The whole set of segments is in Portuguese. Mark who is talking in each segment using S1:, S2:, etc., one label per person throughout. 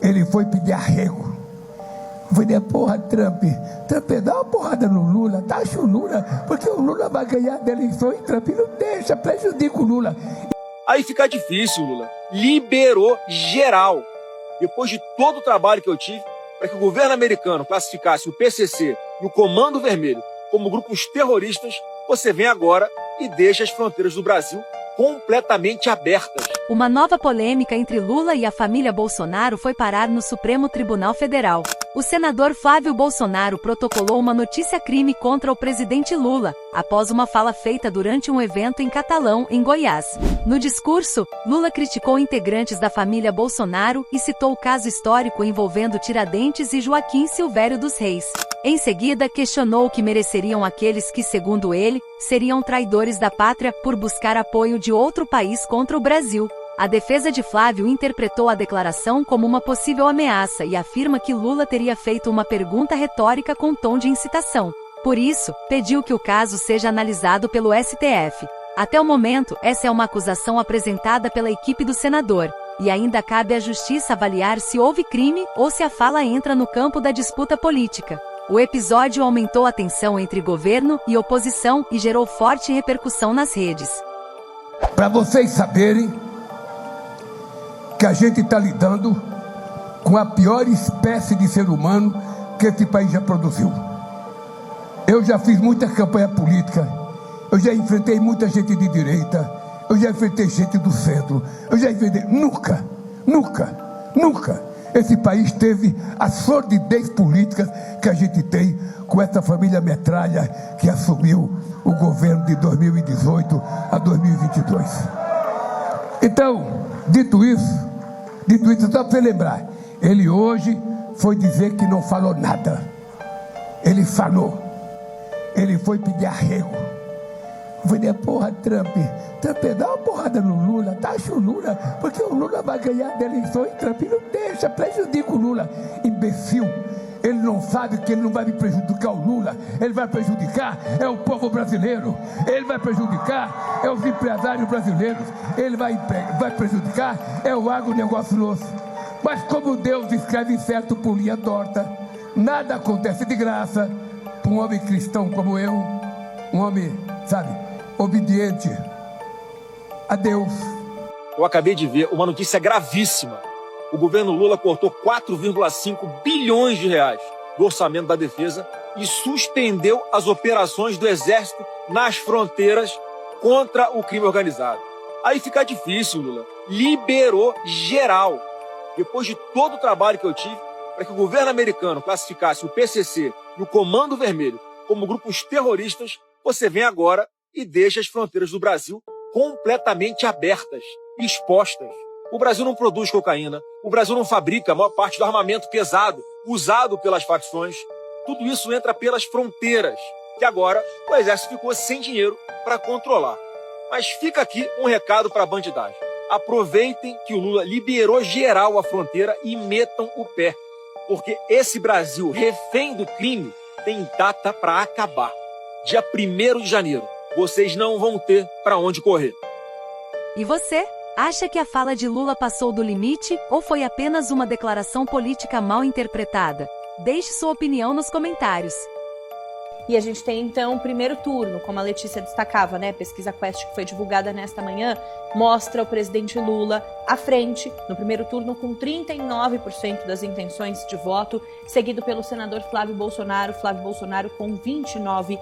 S1: ele foi pedir arrego. Eu falei, porra, Trump, dá uma porrada no Lula, taxa o Lula, porque o Lula vai ganhar da eleição e Trump não deixa, prejudica o Lula.
S2: Aí fica difícil, Lula. Liberou geral. Depois de todo o trabalho que eu tive para que o governo americano classificasse o PCC e o Comando Vermelho como grupos terroristas, você vem agora e deixa as fronteiras do Brasil completamente abertas.
S3: Uma nova polêmica entre Lula e a família Bolsonaro foi parar no Supremo Tribunal Federal. O senador Flávio Bolsonaro protocolou uma notícia-crime contra o presidente Lula, após uma fala feita durante um evento em Catalão, em Goiás. No discurso, Lula criticou integrantes da família Bolsonaro e citou o caso histórico envolvendo Tiradentes e Joaquim Silvério dos Reis. Em seguida, questionou o que mereceriam aqueles que, segundo ele, seriam traidores da pátria por buscar apoio de outro país contra o Brasil. A defesa de Flávio interpretou a declaração como uma possível ameaça e afirma que Lula teria feito uma pergunta retórica com tom de incitação. Por isso, pediu que o caso seja analisado pelo STF. Até o momento, essa é uma acusação apresentada pela equipe do senador, e ainda cabe à justiça avaliar se houve crime ou se a fala entra no campo da disputa política. O episódio aumentou a tensão entre governo e oposição e gerou forte repercussão nas redes.
S1: Para vocês saberem que a gente está lidando com a pior espécie de ser humano que esse país já produziu. Eu já fiz muita campanha política, eu já enfrentei muita gente de direita, eu já enfrentei gente do centro, eu já enfrentei... Nunca esse país teve a sordidez política que a gente tem com essa família metralha que assumiu o governo de 2018 a 2022. Então, dito isso, só para lembrar, ele hoje foi dizer que não falou nada. Ele falou. Ele foi pedir arrego. Eu falei, porra, Trump, dá uma porrada no Lula, taxa o Lula, porque o Lula vai ganhar da eleição e Trump não deixa, prejudica o Lula. Imbecil. Ele não sabe que ele não vai prejudicar o Lula, ele vai prejudicar o povo brasileiro, ele vai prejudicar os empresários brasileiros, ele vai prejudicar o agronegócio nosso. Mas como Deus escreve certo por linha torta, nada acontece de graça para um homem cristão como eu, um homem, obediente a Deus.
S2: Eu acabei de ver uma notícia gravíssima. O governo Lula cortou 4,5 bilhões de reais do orçamento da defesa e suspendeu as operações do Exército nas fronteiras contra o crime organizado. Aí fica difícil, Lula. Liberou geral. Depois de todo o trabalho que eu tive para que o governo americano classificasse o PCC e o Comando Vermelho como grupos terroristas, você vem agora e deixa as fronteiras do Brasil completamente abertas, expostas. O Brasil não produz cocaína, o Brasil não fabrica a maior parte do armamento pesado usado pelas facções. Tudo isso entra pelas fronteiras, que agora o Exército ficou sem dinheiro para controlar. Mas fica aqui um recado para a bandidagem. Aproveitem que o Lula liberou geral a fronteira e metam o pé, porque esse Brasil refém do crime tem data para acabar. Dia 1º de janeiro, vocês não vão ter para onde correr.
S3: E você? Acha que a fala de Lula passou do limite ou foi apenas uma declaração política mal interpretada? Deixe sua opinião nos comentários.
S4: E a gente tem então o primeiro turno, como a Letícia destacava, né? A pesquisa Quest que foi divulgada nesta manhã mostra o presidente Lula à frente no primeiro turno com 39% das intenções de voto, seguido pelo senador Flávio Bolsonaro com 29%.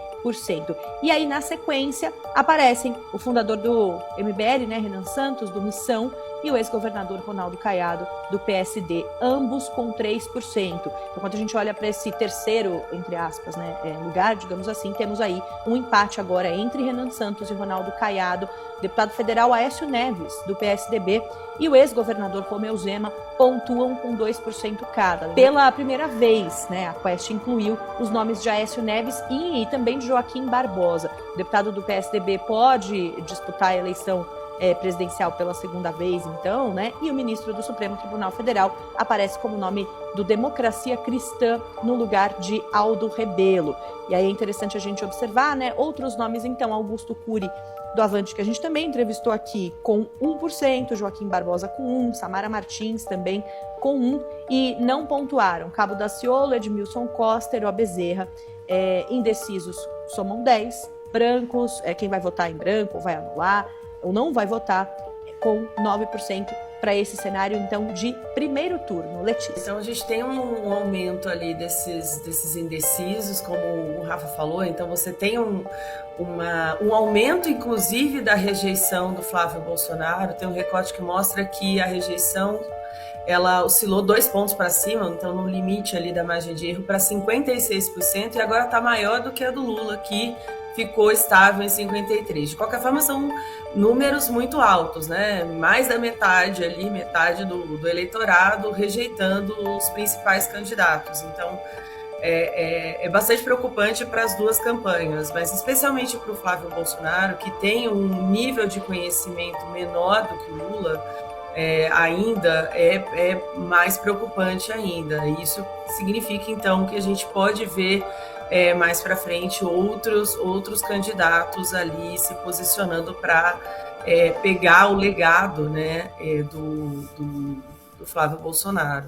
S4: E aí na sequência aparecem o fundador do MBL, né, Renan Santos, do Missão, e o ex-governador Ronaldo Caiado, do PSD, ambos com 3%. Então, quando a gente olha para esse terceiro, entre aspas, né, lugar, digamos assim, temos aí um empate agora entre Renan Santos e Ronaldo Caiado, deputado federal Aécio Neves, do PSDB, e o ex-governador Romeu Zema pontuam com 2% cada. Pela primeira vez, né, a Quest incluiu os nomes de Aécio Neves e também de Joaquim Barbosa. O deputado do PSDB pode disputar a eleição presidencial pela segunda vez, então, né? E o ministro do Supremo Tribunal Federal aparece como nome do Democracia Cristã no lugar de Aldo Rebelo. E aí é interessante a gente observar, né? Outros nomes, então, Augusto Cury do Avante, que a gente também entrevistou aqui, com 1%, Joaquim Barbosa com 1%, Samara Martins também com 1%, e não pontuaram Cabo Daciolo, Edmilson Costa, Herói Bezerra. Indecisos somam 10%, brancos, quem vai votar em branco ou vai anular ou não vai votar, com 9% para esse cenário, então, de primeiro turno. Letícia.
S5: Então, a gente tem um aumento ali desses indecisos, como o Rafa falou. Então, você tem um aumento, inclusive, da rejeição do Flávio Bolsonaro. Tem um recorte que mostra que a rejeição, ela oscilou 2 pontos para cima, então no limite ali da margem de erro, para 56%, e agora está maior do que a do Lula, que ficou estável em 53%. De qualquer forma, são números muito altos, né? Mais da metade ali, metade do eleitorado rejeitando os principais candidatos. Então, é bastante preocupante para as duas campanhas, mas especialmente para o Flávio Bolsonaro, que tem um nível de conhecimento menor do que o Lula, ainda é mais preocupante ainda. Isso significa, então, que a gente pode ver mais para frente outros candidatos ali se posicionando para pegar o legado, né, do Flávio Bolsonaro.